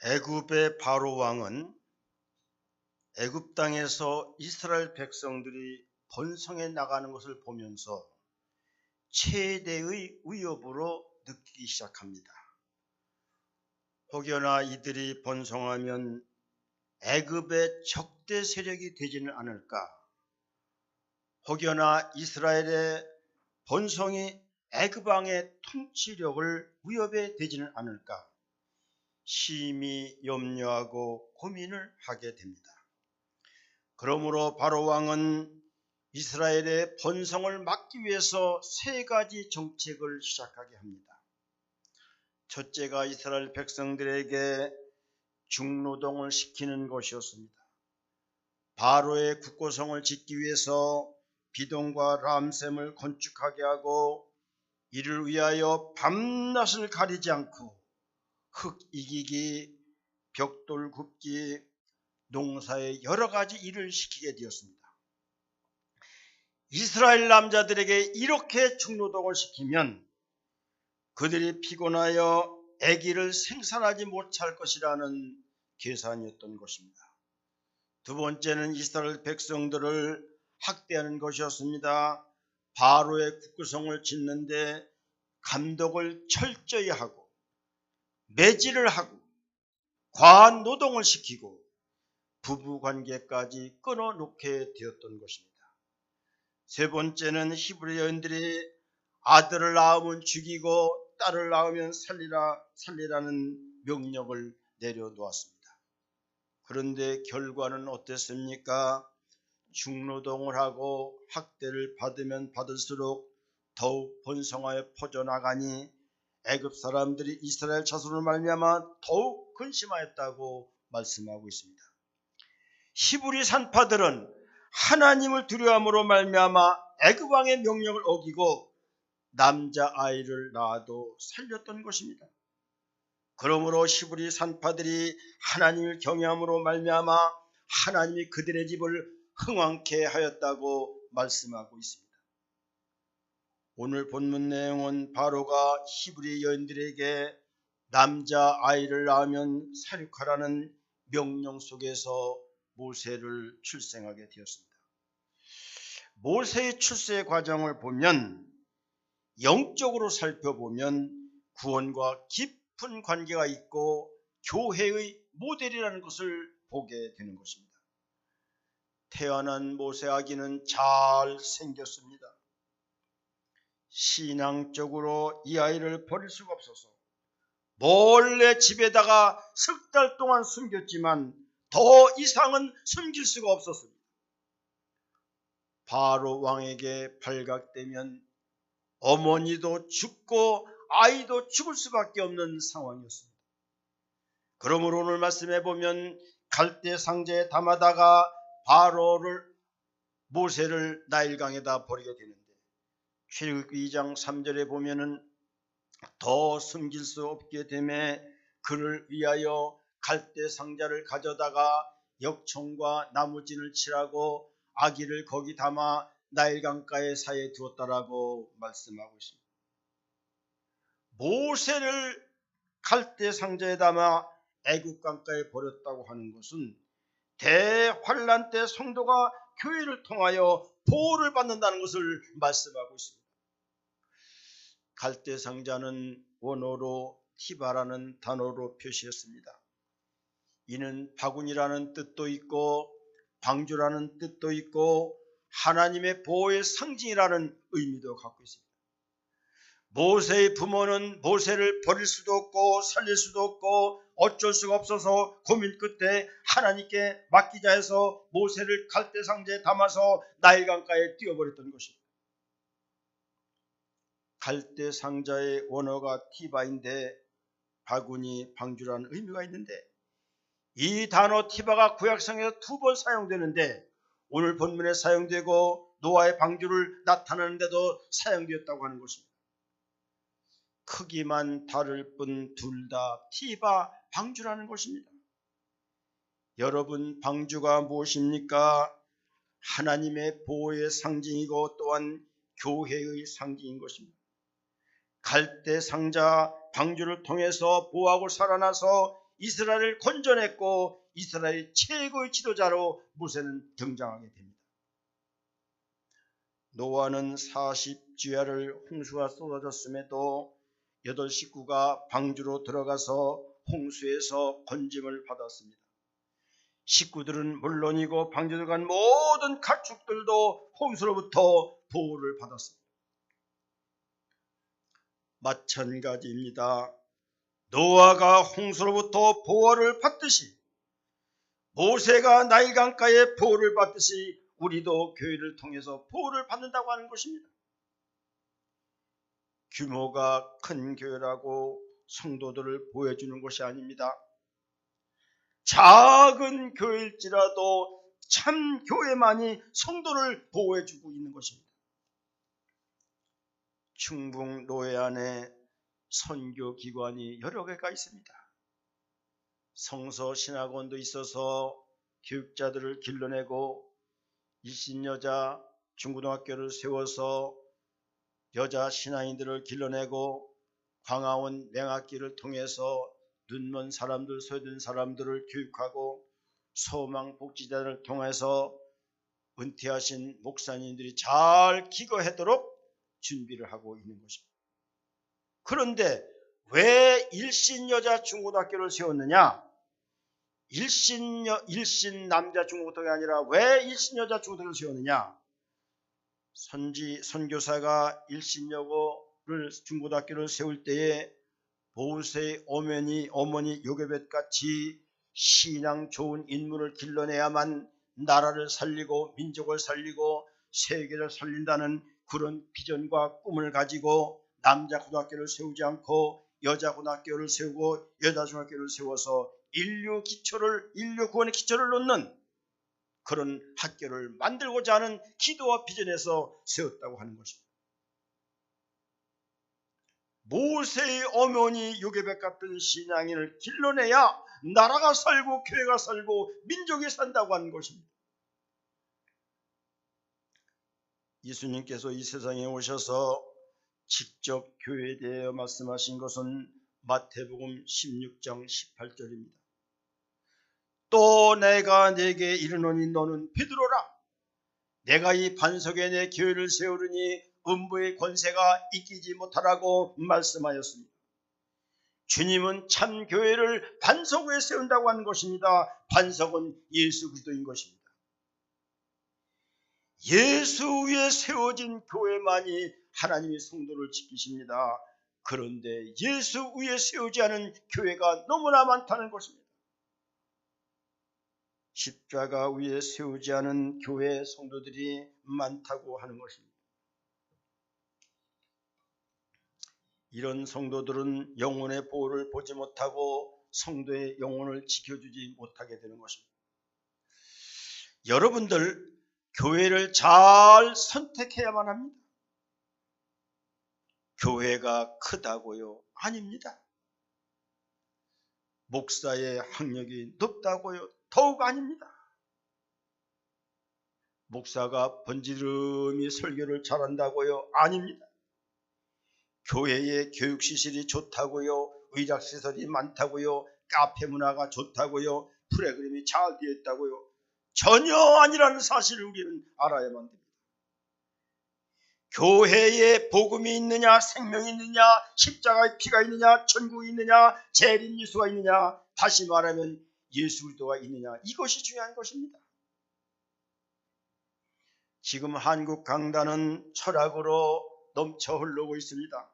애굽의 바로 왕은 애굽 땅에서 이스라엘 백성들이 번성해 나가는 것을 보면서 최대의 위협으로 느끼기 시작합니다. 혹여나 이들이 번성하면 애굽의 적대 세력이 되지는 않을까? 혹여나 이스라엘의 번성이 애굽 왕의 통치력을 위협에 되지는 않을까? 심히 염려하고 고민을 하게 됩니다. 그러므로 바로 왕은 이스라엘의 번성을 막기 위해서 세 가지 정책을 시작하게 합니다. 첫째가 이스라엘 백성들에게 중노동을 시키는 것이었습니다. 바로의 국고성을 짓기 위해서 비동과 람셈을 건축하게 하고 이를 위하여 밤낮을 가리지 않고 흙 이기기, 벽돌 굽기, 농사의 여러 가지 일을 시키게 되었습니다. 이스라엘 남자들에게 이렇게 중노동을 시키면 그들이 피곤하여 아기를 생산하지 못할 것이라는 계산이었던 것입니다. 두 번째는 이스라엘 백성들을 학대하는 것이었습니다. 바로의 국구성을 짓는데 감독을 철저히 하고 매질을 하고 과한 노동을 시키고 부부관계까지 끊어놓게 되었던 것입니다. 세 번째는 히브리 여인들이 아들을 낳으면 죽이고 딸을 낳으면 살리라는 명령을 내려놓았습니다. 그런데 결과는 어땠습니까? 중노동을 하고 학대를 받으면 받을수록 더욱 번성하여 퍼져나가니 애굽 사람들이 이스라엘 자손으로 말미암아 더욱 근심하였다고 말씀하고 있습니다. 히브리 산파들은 하나님을 두려움으로 말미암아 애굽 왕의 명령을 어기고 남자 아이를 낳아도 살렸던 것입니다. 그러므로 히브리 산파들이 하나님을 경외함으로 말미암아 하나님이 그들의 집을 흥왕케 하였다고 말씀하고 있습니다. 오늘 본문 내용은 바로가 히브리 여인들에게 남자 아이를 낳으면 사륙하라는 명령 속에서 모세를 출생하게 되었습니다. 모세의 출세 과정을 보면 영적으로 살펴보면 구원과 깊은 관계가 있고 교회의 모델이라는 것을 보게 되는 것입니다. 태어난 모세 아기는 잘 생겼습니다. 신앙적으로 이 아이를 버릴 수가 없어서 몰래 집에다가 석 달 동안 숨겼지만 더 이상은 숨길 수가 없었습니다. 바로 왕에게 발각되면 어머니도 죽고 아이도 죽을 수밖에 없는 상황이었습니다. 그러므로 오늘 말씀해 보면 갈대 상자에 담아다가 모세를 나일강에다 버리게 되는데 출애굽기 2장 3절에 보면은 더 숨길 수 없게 되매 그를 위하여 갈대 상자를 가져다가 역청과 나무진을 칠하고 아기를 거기 담아 나일강가의 사이에 두었다라고 말씀하고 있습니다. 모세를 갈대 상자에 담아 애굽 강가에 버렸다고 하는 것은 대환란 때 성도가 교회를 통하여 보호를 받는다는 것을 말씀하고 있습니다. 갈대 상자는 원어로 티바라는 단어로 표시했습니다. 이는 바구니라는 뜻도 있고 방주라는 뜻도 있고 하나님의 보호의 상징이라는 의미도 갖고 있습니다. 모세의 부모는 모세를 버릴 수도 없고 살릴 수도 없고 어쩔 수가 없어서 고민 끝에 하나님께 맡기자 해서 모세를 갈대 상자에 담아서 나일강가에 띄워버렸던 것입니다. 갈대 상자의 원어가 티바인데 바구니, 방주라는 의미가 있는데 이 단어 티바가 구약성에서 2번 사용되는데 오늘 본문에 사용되고 노아의 방주를 나타내는데도 사용되었다고 하는 것입니다. 크기만 다를 뿐 둘 다 티바 방주라는 것입니다. 여러분, 방주가 무엇입니까? 하나님의 보호의 상징이고 또한 교회의 상징인 것입니다. 갈대 상자 방주를 통해서 보호하고 살아나서 이스라엘을 건져냈고 이스라엘 최고의 지도자로 모세는 등장하게 됩니다. 노아는 40주야를 홍수가 쏟아졌음에도 8 식구가 방주로 들어가서 홍수에서 건짐을 받았습니다. 식구들은 물론이고 방주에 들어간 모든 가축들도 홍수로부터 보호를 받았습니다. 마찬가지입니다. 노아가 홍수로부터 보호를 받듯이 모세가 나일강가에 보호를 받듯이 우리도 교회를 통해서 보호를 받는다고 하는 것입니다. 규모가 큰 교회라고 성도들을 보호해주는 것이 아닙니다. 작은 교회일지라도 참 교회만이 성도를 보호해주고 있는 것입니다. 충북 노회 안에 선교기관이 여러 개가 있습니다. 성서신학원도 있어서 교육자들을 길러내고 일신여자 중고등학교를 세워서 여자 신앙인들을 길러내고 광화원 맹학기를 통해서 눈먼 사람들, 소외된 사람들을 교육하고 소망복지단을 통해서 은퇴하신 목사님들이 잘 기거하도록 준비를 하고 있는 것입니다. 그런데 왜 일신여자 중고등학교를 세웠느냐? 일신 남자 중고등학교가 아니라 왜 일신여자 중고등학교를 세웠느냐? 선교사가 일신여고를 중고등학교를 세울 때에 모세의 어머니 요게벳 같이 신앙 좋은 인물을 길러내야만 나라를 살리고 민족을 살리고 세계를 살린다는 그런 비전과 꿈을 가지고 남자 고등학교를 세우지 않고 여자 고등학교를 세우고 여자 중학교를 세워서 인류 구원의 기초를 놓는 그런 학교를 만들고자 하는 기도와 비전에서 세웠다고 하는 것입니다. 모세의 어머니 요게벳 같은 신앙인을 길러내야 나라가 살고 교회가 살고 민족이 산다고 하는 것입니다. 예수님께서 이 세상에 오셔서 직접 교회에 대해 말씀하신 것은 마태복음 16장 18절입니다. 또 내가 네게 이르노니 너는 베드로라. 내가 이 반석에 내 교회를 세우리니 음부의 권세가 이기지 못하라고 말씀하였습니다. 주님은 참 교회를 반석 위에 세운다고 하는 것입니다. 반석은 예수 그리스도인 것입니다. 예수 위에 세워진 교회만이 하나님의 성도를 지키십니다. 그런데 예수 위에 세우지 않은 교회가 너무나 많다는 것입니다. 십자가 위에 세우지 않은 교회 성도들이 많다고 하는 것입니다. 이런 성도들은 영혼의 보호를 보지 못하고 성도의 영혼을 지켜주지 못하게 되는 것입니다. 여러분들 교회를 잘 선택해야만 합니다. 교회가 크다고요? 아닙니다. 목사의 학력이 높다고요? 더욱 아닙니다. 목사가 번지름이 설교를 잘한다고요? 아닙니다. 교회의 교육시설이 좋다고요? 의학시설이 많다고요? 카페 문화가 좋다고요? 프로그램이 잘 되어 있다고요? 전혀 아니라는 사실을 우리는 알아야만 됩니다. 교회에 복음이 있느냐, 생명이 있느냐, 십자가의 피가 있느냐, 천국이 있느냐, 재림 예수가 있느냐, 다시 말하면 예수 그리스도가 있느냐, 이것이 중요한 것입니다. 지금 한국 강단은 철학으로 넘쳐 흐르고 있습니다.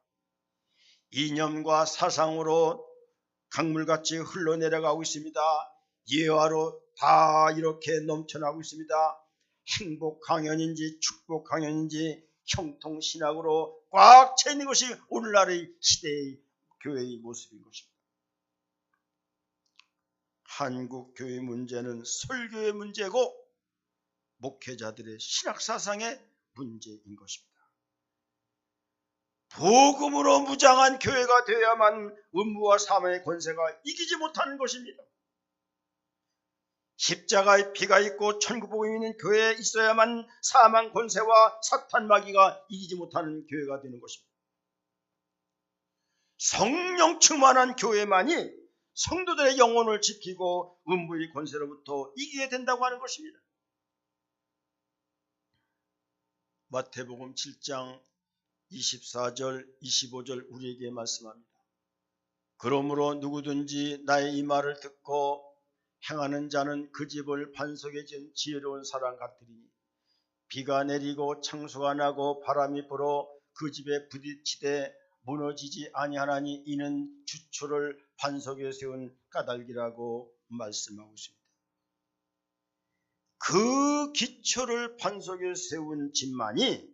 이념과 사상으로 강물같이 흘러내려가고 있습니다. 예화로 다 이렇게 넘쳐나고 있습니다. 행복 강연인지 축복 강연인지 형통신학으로 꽉 차 있는 것이 오늘날의 시대의 교회의 모습인 것입니다. 한국 교회 문제는 설교의 문제고 목회자들의 신학사상의 문제인 것입니다. 복음으로 무장한 교회가 되어야만 음부와 사망의 권세가 이기지 못하는 것입니다. 십자가의 피가 있고 천국 복음이 있는 교회에 있어야만 사망 권세와 사탄 마귀가 이기지 못하는 교회가 되는 것입니다. 성령 충만한 교회만이 성도들의 영혼을 지키고 음부의 권세로부터 이기게 된다고 하는 것입니다. 마태복음 7장 24절 25절 우리에게 말씀합니다. 그러므로 누구든지 나의 이 말을 듣고 행하는 자는 그 집을 반석에 지은 지혜로운 사람 같으리니 비가 내리고 창수가 나고 바람이 불어 그 집에 부딪히되 무너지지 아니하나니 이는 주초를 반석에 세운 까닭이라고 말씀하고 있습니다. 그 기초를 반석에 세운 집만이,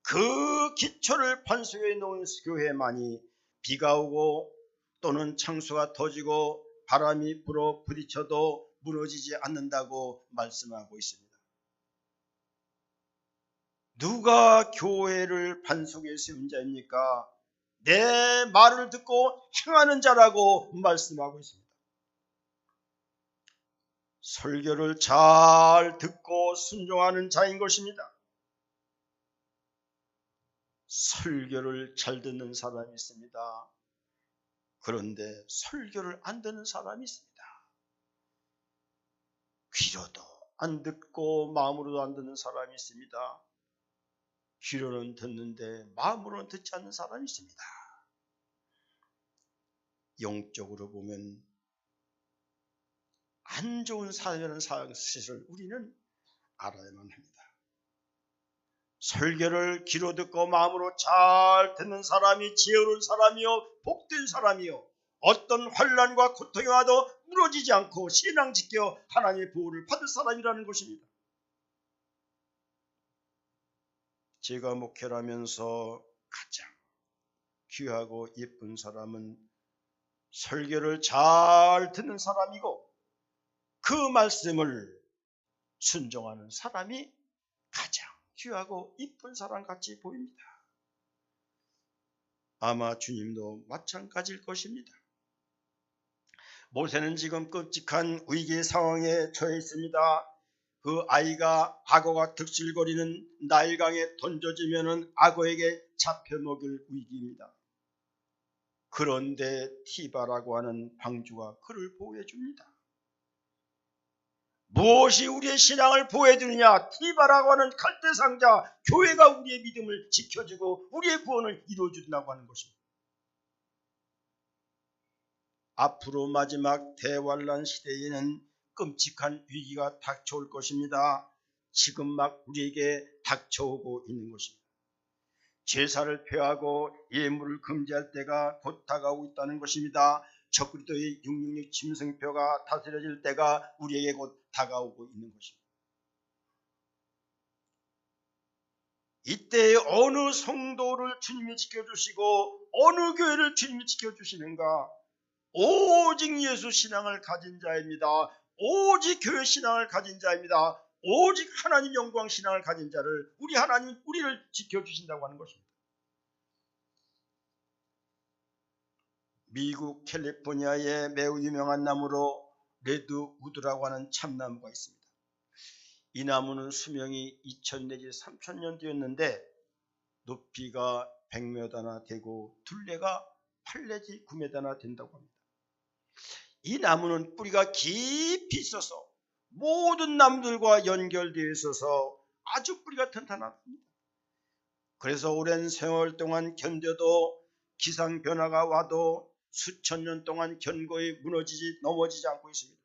그 기초를 반석에 놓은 교회만이 비가 오고 또는 창수가 터지고 바람이 불어 부딪혀도 무너지지 않는다고 말씀하고 있습니다. 누가 교회를 반석에 세운 자입니까? 내 말을 듣고 행하는 자라고 말씀하고 있습니다. 설교를 잘 듣고 순종하는 자인 것입니다. 설교를 잘 듣는 사람이 있습니다. 그런데 설교를 안 듣는 사람이 있습니다. 귀로도 안 듣고 마음으로도 안 듣는 사람이 있습니다. 귀로는 듣는데 마음으로는 듣지 않는 사람이 있습니다. 영적으로 보면 안 좋은 삶이라는 사실을 우리는 알아야만 합니다. 설교를 귀로 듣고 마음으로 잘 듣는 사람이 지혜로운 사람이요 복된 사람이요 어떤 환난과 고통이 와도 무너지지 않고 신앙 지켜 하나님의 보호를 받을 사람이라는 것입니다. 제가 목회를 하면서 가장 귀하고 예쁜 사람은 설교를 잘 듣는 사람이고 그 말씀을 순종하는 사람이 가장 귀하고 이쁜 사람 같이 보입니다. 아마 주님도 마찬가지일 것입니다. 모세는 지금 끔찍한 위기 상황에 처해 있습니다. 그 아이가 악어가 득실거리는 나일강에 던져지면 악어에게 잡혀 먹일 위기입니다. 그런데 티바라고 하는 방주가 그를 보호해 줍니다. 무엇이 우리의 신앙을 보호해 주느냐? 티바라고 하는 갈대상자 교회가 우리의 믿음을 지켜주고 우리의 구원을 이루어준다고 하는 것입니다. 앞으로 마지막 대환란 시대에는 끔찍한 위기가 닥쳐올 것입니다. 지금 막 우리에게 닥쳐오고 있는 것입니다. 제사를 폐하고 예물을 금지할 때가 곧 다가오고 있다는 것입니다. 적그리스도의 666 짐승표가 다스려질 때가 우리에게 곧 다가오고 있는 것입니다. 이때 어느 성도를 주님이 지켜주시고 어느 교회를 주님이 지켜주시는가? 오직 예수 신앙을 가진 자입니다. 오직 교회 신앙을 가진 자입니다. 오직 하나님 영광 신앙을 가진 자를 우리 하나님 우리를 지켜주신다고 하는 것입니다. 미국 캘리포니아에 매우 유명한 나무로 레드우드라고 하는 참나무가 있습니다. 이 나무는 수명이 2000 내지 3000년 되었는데 높이가 100m나 되고 둘레가 8 내지 9m나 된다고 합니다. 이 나무는 뿌리가 깊이 있어서 모든 나무들과 연결되어 있어서 아주 뿌리가 튼튼합니다. 그래서 오랜 세월 동안 견뎌도 기상 변화가 와도 수천 년 동안 견고히 무너지지 넘어지지 않고 있습니다.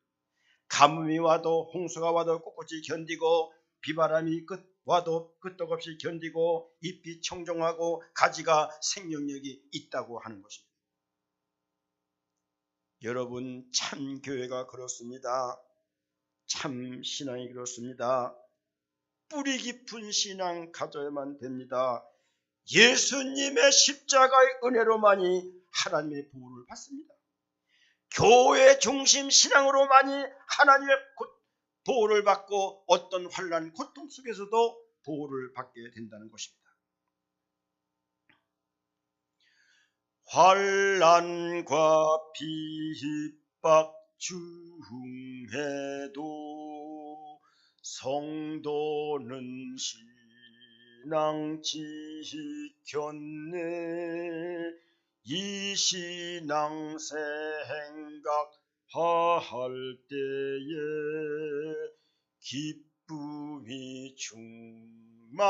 가뭄이 와도 홍수가 와도 꿋꿋이 견디고 비바람이 와도 끄떡없이 견디고 잎이 청정하고 가지가 생명력이 있다고 하는 것입니다. 여러분, 참 교회가 그렇습니다. 참 신앙이 그렇습니다. 뿌리 깊은 신앙 가져야만 됩니다. 예수님의 십자가의 은혜로만이 하나님의 보호를 받습니다. 교회 중심 신앙으로만이 하나님의 보호를 받고 어떤 환난 고통 속에서도 보호를 받게 된다는 것입니다. 환난과 핍박 중에도 성도는 신앙 지켰네. 이 신앙 생각 생각할 때에 기쁨이 충만하도다.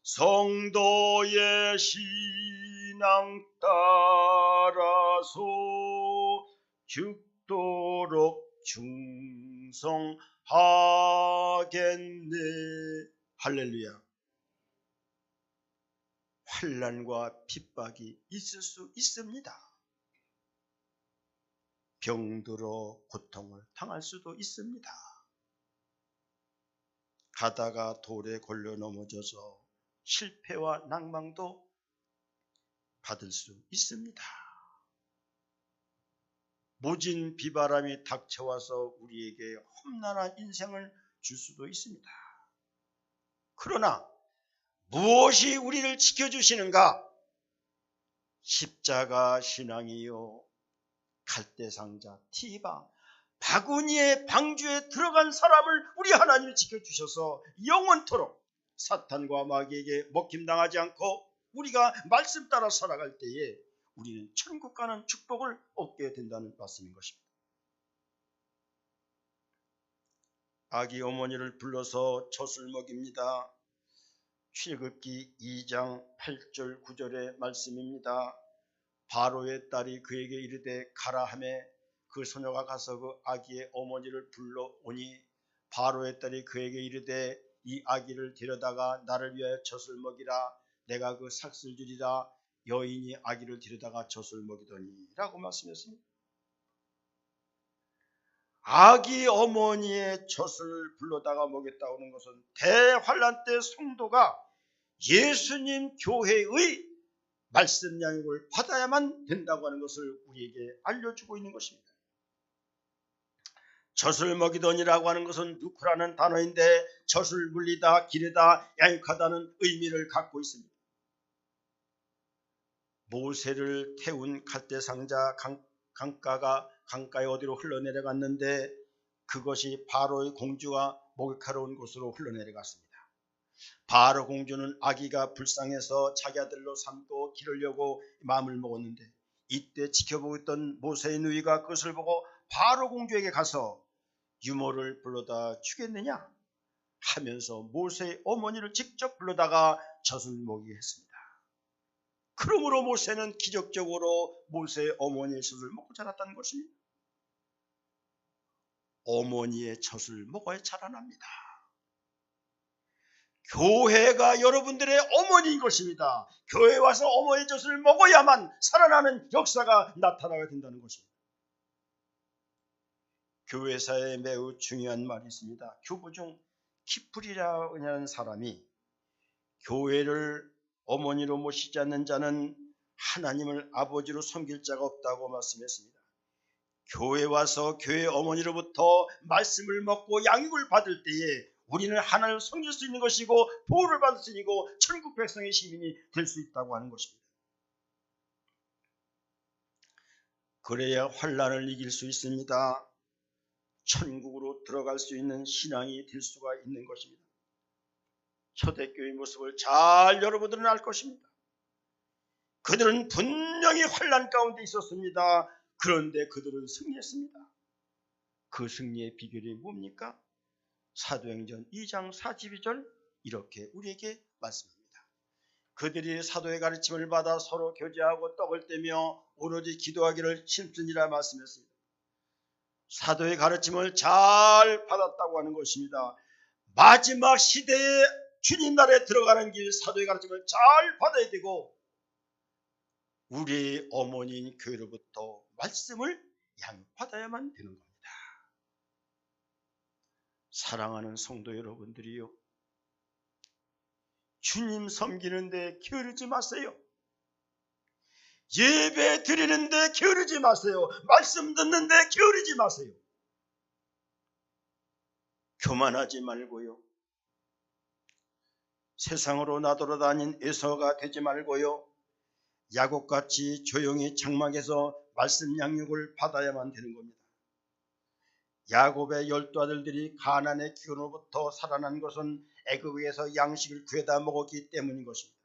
성도의 신앙 따라서 죽도록 충성하겠네. 할렐루야. 환난과 핍박이 있을 수 있습니다. 병들어 고통을 당할 수도 있습니다. 가다가 돌에 걸려 넘어져서 실패와 낭망도 받을 수 있습니다. 모진 비바람이 닥쳐와서 우리에게 험난한 인생을 줄 수도 있습니다. 그러나 무엇이 우리를 지켜주시는가? 십자가 신앙이요, 갈대상자, 티바, 바구니의 방주에 들어간 사람을 우리 하나님이 지켜주셔서 영원토록 사탄과 마귀에게 먹힘당하지 않고 우리가 말씀 따라 살아갈 때에 우리는 천국 가는 축복을 얻게 된다는 말씀인 것입니다. 아기 어머니를 불러서 젖을 먹입니다. 출애굽기 2장 8절 9절의 말씀입니다. 바로의 딸이 그에게 이르되 가라 하매 그 소녀가 가서 그 아기의 어머니를 불러오니 바로의 딸이 그에게 이르되 이 아기를 데려다가 나를 위하여 젖을 먹이라. 내가 그 삭슬 주리라. 여인이 아기를 데려다가 젖을 먹이더니 라고 말씀했습니다. 아기 어머니의 젖을 불러다가 먹였다고 하는 것은 대환란 때 성도가 예수님 교회의 말씀 양육을 받아야만 된다고 하는 것을 우리에게 알려주고 있는 것입니다. 젖을 먹이더니라고 하는 것은 누크라는 단어인데 젖을 물리다, 기르다, 양육하다는 의미를 갖고 있습니다. 모세를 태운 갈대상자 강가에 어디로 흘러내려갔는데 그것이 바로의 공주가 목욕하러 온 곳으로 흘러내려갔습니다. 바로 공주는 아기가 불쌍해서 자기 아들로 삼고 기르려고 마음을 먹었는데 이때 지켜보고 있던 모세의 누이가 그것을 보고 바로 공주에게 가서 유모를 불러다 주겠느냐 하면서 모세의 어머니를 직접 불러다가 젖을 먹이게 했습니다. 그러므로 모세는 기적적으로 모세의 어머니의 젖을 먹고 자랐다는 것입니다. 어머니의 젖을 먹어야 자라납니다. 교회가 여러분들의 어머니인 것입니다. 교회에 와서 어머니의 젖을 먹어야만 살아나는 역사가 나타나게 된다는 것입니다. 교회사에 매우 중요한 말이 있습니다. 교부 중 키프리라는 사람이 교회를 어머니로 모시지 않는 자는 하나님을 아버지로 섬길 자가 없다고 말씀했습니다. 교회 와서 교회 어머니로부터 말씀을 먹고 양육을 받을 때에 우리는 하나님을 섬길 수 있는 것이고 보호를 받을 수 있고 천국 백성의 시민이 될 수 있다고 하는 것입니다. 그래야 환난을 이길 수 있습니다. 천국으로 들어갈 수 있는 신앙이 될 수가 있는 것입니다. 초대교회의 모습을 잘 여러분들은 알 것입니다. 그들은 분명히 환난 가운데 있었습니다. 그런데 그들은 승리했습니다. 그 승리의 비결이 뭡니까? 사도행전 2장 42절 이렇게 우리에게 말씀합니다. 그들이 사도의 가르침을 받아 서로 교제하고 떡을 떼며 오로지 기도하기를 힘쓰니라 말씀했습니다. 사도의 가르침을 잘 받았다고 하는 것입니다. 마지막 시대에 주님 나라에 들어가는 길 사도의 가르침을 잘 받아야 되고 우리의 어머니인 교회로부터 말씀을 양육받아야만 되는 겁니다. 사랑하는 성도 여러분들이요, 주님 섬기는데 게으르지 마세요. 예배 드리는데 게으르지 마세요. 말씀 듣는데 게으르지 마세요. 교만하지 말고요. 세상으로 나돌아다닌 에서가 되지 말고요. 야곱같이 조용히 장막에서 말씀 양육을 받아야만 되는 겁니다. 야곱의 12아들들이 가나안의 기근으로부터 살아난 것은 애굽에서 양식을 구해다 먹었기 때문인 것입니다.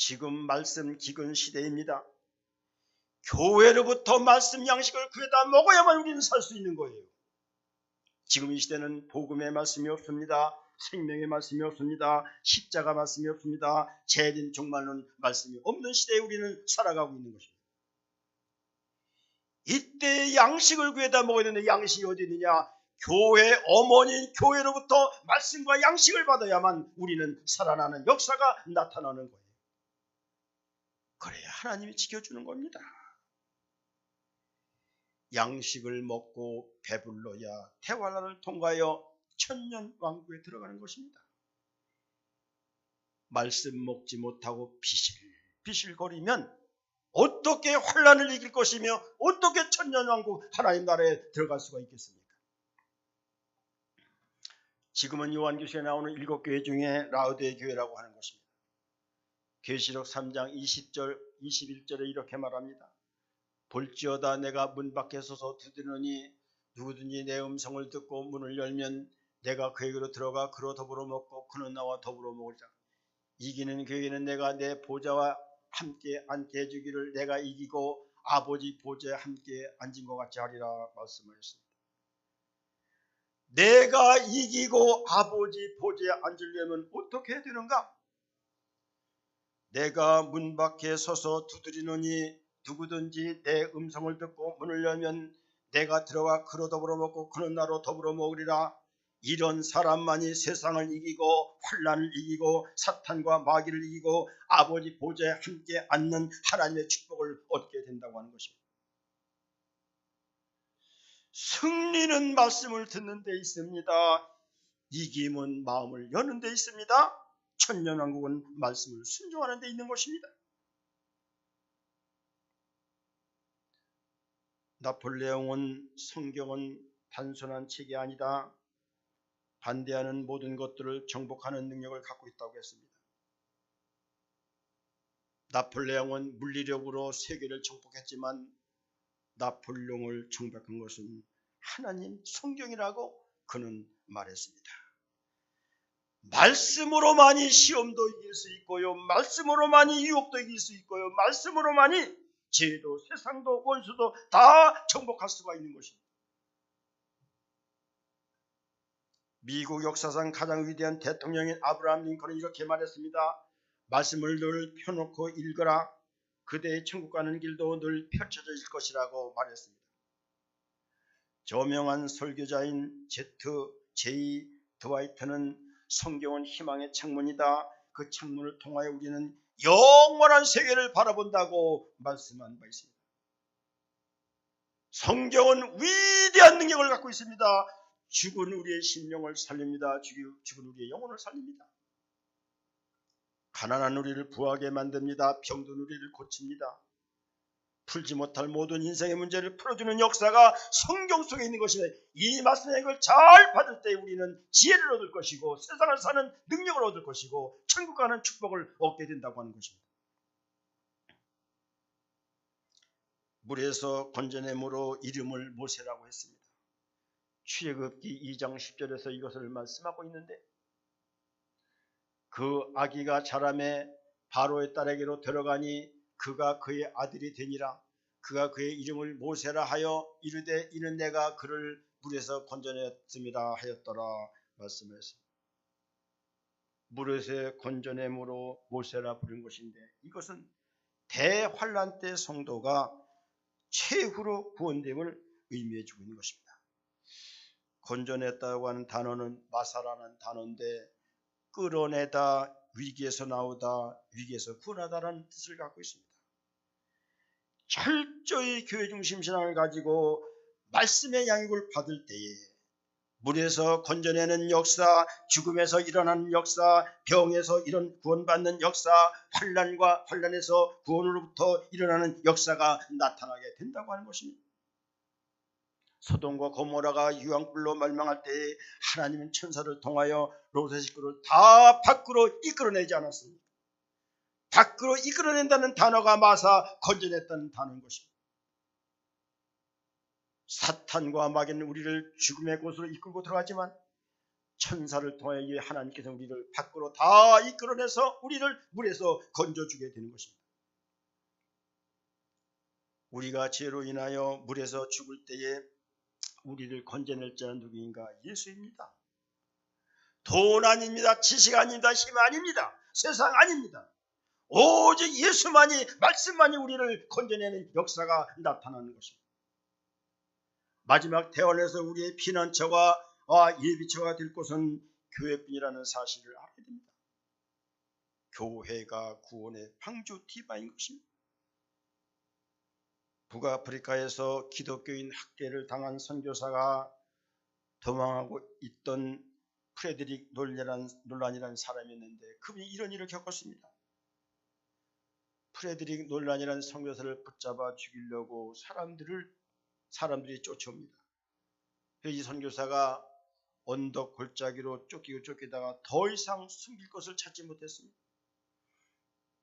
지금 말씀 기근 시대입니다. 교회로부터 말씀 양식을 구해다 먹어야만 우리는 살 수 있는 거예요. 지금 이 시대는 복음의 말씀이 없습니다. 생명의 말씀이 없습니다. 십자가 말씀이 없습니다. 재림 종말론 말씀이 없는 시대에 우리는 살아가고 있는 것입니다. 이때 양식을 구해다 먹어야 되는데 양식이 어디 있느냐? 교회 어머니인 교회로부터 말씀과 양식을 받아야만 우리는 살아나는 역사가 나타나는 거예요. 그래야 하나님이 지켜주는 겁니다. 양식을 먹고 배불러야 대환란을 통과하여 천년왕국에 들어가는 것입니다. 말씀 먹지 못하고 비실거리면 어떻게 환란을 이길 것이며 어떻게 천년왕국 하나님 나라에 들어갈 수가 있겠습니까? 지금은 요한계시록에 나오는 7교회 중에 라우디에 교회라고 하는 것입니다. 계시록 3장 20절 21절에 이렇게 말합니다. 볼지어다 내가 문 밖에 서서 두드리노니 누구든지 내 음성을 듣고 문을 열면 내가 그에게로 들어가 그로 더불어 먹고 그는 나와 더불어 먹으리라. 이기는 그에게는 내가 내 보좌와 함께 앉게 해주기를 내가 이기고 아버지 보좌에 함께 앉은 것 같이 하리라 말씀하셨습니다. 내가 이기고 아버지 보좌에 앉으려면 어떻게 해야 되는가? 내가 문 밖에 서서 두드리노니 누구든지 내 음성을 듣고 문을 열면 내가 들어가 그로 더불어 먹고 그는 나로 더불어 먹으리라. 이런 사람만이 세상을 이기고 환난을 이기고 사탄과 마귀를 이기고 아버지 보좌에 함께 앉는 하나님의 축복을 얻게 된다고 하는 것입니다. 승리는 말씀을 듣는 데 있습니다. 이김은 마음을 여는 데 있습니다. 천년왕국은 말씀을 순종하는 데 있는 것입니다. 나폴레옹은 성경은 단순한 책이 아니다. 반대하는 모든 것들을 정복하는 능력을 갖고 있다고 했습니다. 나폴레옹은 물리력으로 세계를 정복했지만 나폴레옹을 정복한 것은 하나님 성경이라고 그는 말했습니다. 말씀으로만이 시험도 이길 수 있고요. 말씀으로만이 유혹도 이길 수 있고요. 말씀으로만이 죄도 세상도 원수도 다 정복할 수가 있는 것입니다. 미국 역사상 가장 위대한 대통령인 아브라함 링컨은 이렇게 말했습니다. 말씀을 늘 펴놓고 읽어라. 그대의 천국 가는 길도 늘 펼쳐져 있을 것이라고 말했습니다. 저명한 설교자인 제이 드와이트는 성경은 희망의 창문이다. 그 창문을 통하여 우리는 영원한 세계를 바라본다고 말씀한 바 있습니다. 성경은 위대한 능력을 갖고 있습니다. 죽은 우리의 심령을 살립니다. 죽은 우리의 영혼을 살립니다. 가난한 우리를 부하게 만듭니다. 병든 우리를 고칩니다. 풀지 못할 모든 인생의 문제를 풀어주는 역사가 성경 속에 있는 것이며 이 말씀의 이걸 잘 받을 때 우리는 지혜를 얻을 것이고 세상을 사는 능력을 얻을 것이고 천국 가는 축복을 얻게 된다고 하는 것입니다. 물에서 건져내므로 이름을 모세라고 했습니다. 출애굽기 2장 10절에서 이것을 말씀하고 있는데 그 아기가 자라매 바로의 딸에게로 들어가니 그가 그의 아들이 되니라. 그가 그의 이름을 모세라 하여 이르되 이는 내가 그를 물에서 건져냈음이라 하였더라 말씀하셨습니다. 물에서 건져냄으로 모세라 부른 것인데 이것은 대환란 때 성도가 최후로 구원됨을 의미해 주고 있는 것입니다. 건져냈다고 하는 단어는 마사라는 단어인데 끌어내다, 위기에서 나오다, 위기에서 구원하다라는 뜻을 갖고 있습니다. 철저히 교회 중심 신앙을 가지고 말씀의 양육을 받을 때에 물에서 건져내는 역사, 죽음에서 일어나는 역사, 병에서 이런 구원받는 역사, 환난에서 구원으로부터 일어나는 역사가 나타나게 된다고 하는 것입니다. 소돔과 고모라가 유황불로 멸망할 때에 하나님은 천사를 통하여 롯의 식구를 다 밖으로 이끌어내지 않았습니다. 밖으로 이끌어낸다는 단어가 마사 건져냈다는 단어인 것입니다. 사탄과 마귀는 우리를 죽음의 곳으로 이끌고 들어가지만 천사를 통하여 하나님께서 우리를 밖으로 다 이끌어내서 우리를 물에서 건져주게 되는 것입니다. 우리가 죄로 인하여 물에서 죽을 때에 우리를 건져낼 자는 누구인가? 예수입니다. 돈 아닙니다. 지식 아닙니다. 힘 아닙니다. 세상 아닙니다. 오직 예수만이, 말씀만이 우리를 건져내는 역사가 나타나는 것입니다. 마지막 대원에서 우리의 피난처와 예비처가 될 곳은 교회뿐이라는 사실을 알게 됩니다. 교회가 구원의 방주 디바인 것입니다. 북아프리카에서 기독교인 학대를 당한 선교사가 도망하고 있던 프레드릭 놀란이라는 사람이 있는데 그분이 이런 일을 겪었습니다. 프레드릭 놀란이라는 선교사를 붙잡아 죽이려고 사람들이 쫓아옵니다. 이 선교사가 언덕 골짜기로 쫓기다가 더 이상 숨길 것을 찾지 못했습니다.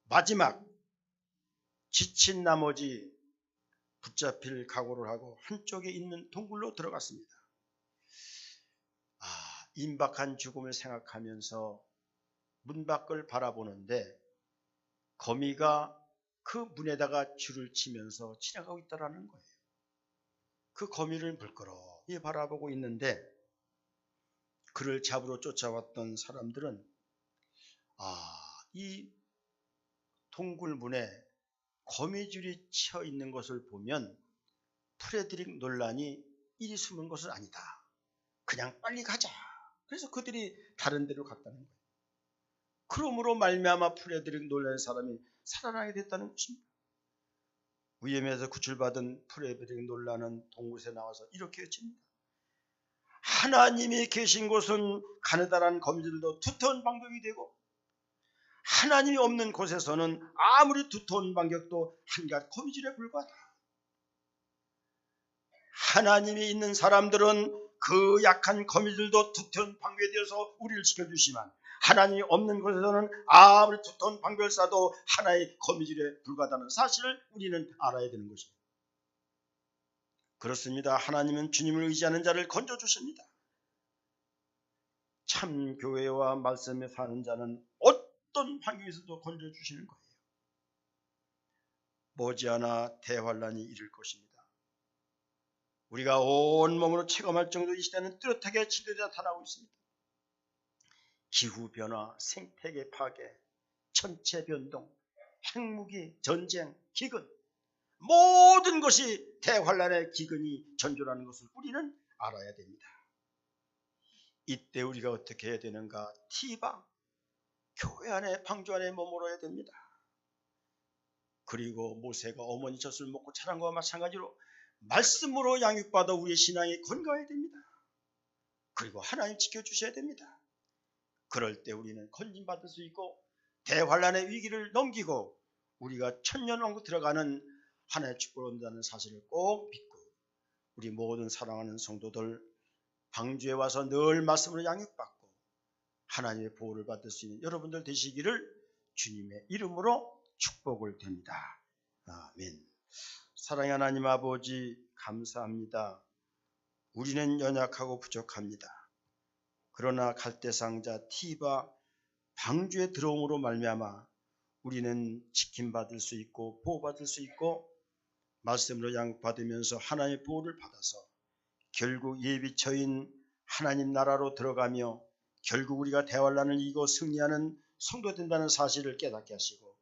마지막 지친 나머지 붙잡힐 각오를 하고 한쪽에 있는 동굴로 들어갔습니다. 임박한 죽음을 생각하면서 문 밖을 바라보는데 거미가 그 문에다가 줄을 치면서 지나가고 있다라는 거예요. 그 거미를 물끄러미 바라보고 있는데 그를 잡으러 쫓아왔던 사람들은 이 동굴 문에 거미줄이 치어 있는 것을 보면 프레드릭 놀란이 이리 숨은 것은 아니다. 그냥 빨리 가자. 그래서 그들이 다른 데로 갔다는 거예요. 그러므로 말미암아 프레드릭 놀란의 사람이 살아나게 됐다는 것입니다. 위험에서 구출받은 프레드릭 놀란은 동굴에 나와서 이렇게 외칩니다. 하나님이 계신 곳은 가느다란 거미줄도 두터운 방벽이 되고 하나님이 없는 곳에서는 아무리 두터운 방벽도 한갓 거미줄에 불과하다. 하나님이 있는 사람들은 그 약한 거미줄도 두터운 방벽에 되어서 우리를 지켜주시지만 하나님이 없는 곳에서는 아무리 두터운 방벽을 쌓아도 하나의 거미줄에 불과하다는 사실을 우리는 알아야 되는 것입니다. 그렇습니다. 하나님은 주님을 의지하는 자를 건져주십니다. 참 교회와 말씀에 사는 자는 어떤 환경에서도 건져주시는 거예요. 머지않아 대환란이 이를 것입니다. 우리가 온몸으로 체감할 정도 이 시대는 뚜렷하게 진도에 나타나고 있습니다. 기후변화, 생태계 파괴, 천체 변동, 핵무기, 전쟁, 기근 모든 것이 대환란의 기근이 전조라는 것을 우리는 알아야 됩니다. 이때 우리가 어떻게 해야 되는가? 티방, 교회 안에 방주 안에 머물러야 됩니다. 그리고 모세가 어머니 젖을 먹고 자란 것과 마찬가지로 말씀으로 양육받아 우리의 신앙이 건강해야 됩니다. 그리고 하나님 지켜주셔야 됩니다. 그럴 때 우리는 건진받을 수 있고 대환란의 위기를 넘기고 우리가 천년왕국 들어가는 하나님의 축복을 얻는다는 사실을 꼭 믿고 우리 모든 사랑하는 성도들 방주에 와서 늘 말씀으로 양육받고 하나님의 보호를 받을 수 있는 여러분들 되시기를 주님의 이름으로 축복을 드립니다. 아멘. 사랑의 하나님 아버지 감사합니다. 우리는 연약하고 부족합니다. 그러나 갈대상자 티바 방주에 들어옴으로 말미암아 우리는 지킴받을 수 있고 보호받을 수 있고 말씀으로 양육받으면서 하나님의 보호를 받아서 결국 예비처인 하나님 나라로 들어가며 결국 우리가 대환란을 이기고 승리하는 성도 된다는 사실을 깨닫게 하시고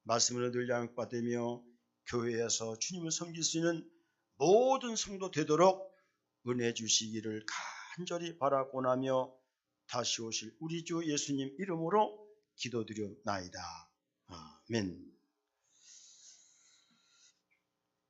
말씀으로 늘 양육받으며 교회에서 주님을 섬길 수 있는 모든 성도 되도록 은혜 주시기를 간절히 바라고나며 다시 오실 우리 주 예수님 이름으로 기도드려나이다. 아멘.